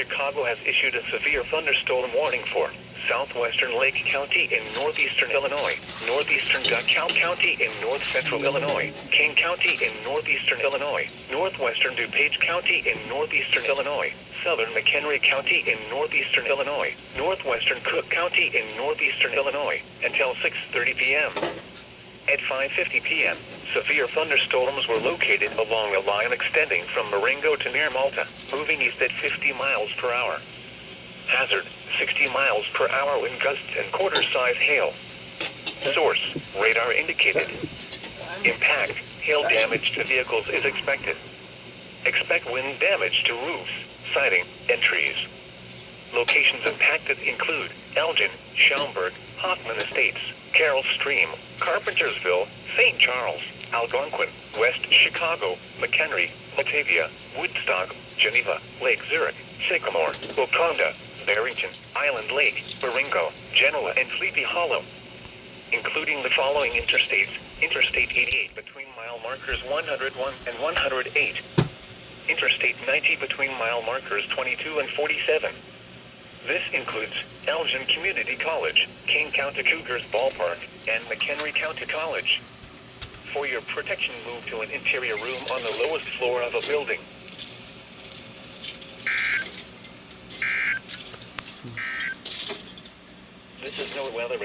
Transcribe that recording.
Chicago has issued a severe thunderstorm warning for southwestern Lake County in northeastern Illinois, northeastern DuPage County in north-central Illinois, King County in northeastern Illinois, northwestern DuPage County in northeastern Illinois, southern McHenry County in northeastern Illinois, northwestern Cook County in northeastern Illinois, until 6:30 p.m. At 5:50 p.m., severe thunderstorms were located along a line extending from Marengo to near Malta, moving east at 50 miles per hour. Hazard, 60 miles per hour wind gusts and quarter-size hail. Source, radar indicated. Impact, hail damage to vehicles is expected. Expect wind damage to roofs, siding, and trees. Locations impacted include Elgin, Schaumburg, Hoffman Estates, Carroll Stream, Carpentersville, St. Charles, Algonquin, West Chicago, McHenry, Batavia, Woodstock, Geneva, Lake Zurich, Sycamore, Waconda, Barrington, Island Lake, Marengo, Genoa, and Sleepy Hollow. Including the following interstates: Interstate 88 between mile markers 101 and 108. Interstate 90 between mile markers 22 and 47. This includes Elgin Community College, King County Cougars Ballpark, and McHenry County College. For your protection, move to an interior room on the lowest floor of a building. This is no weather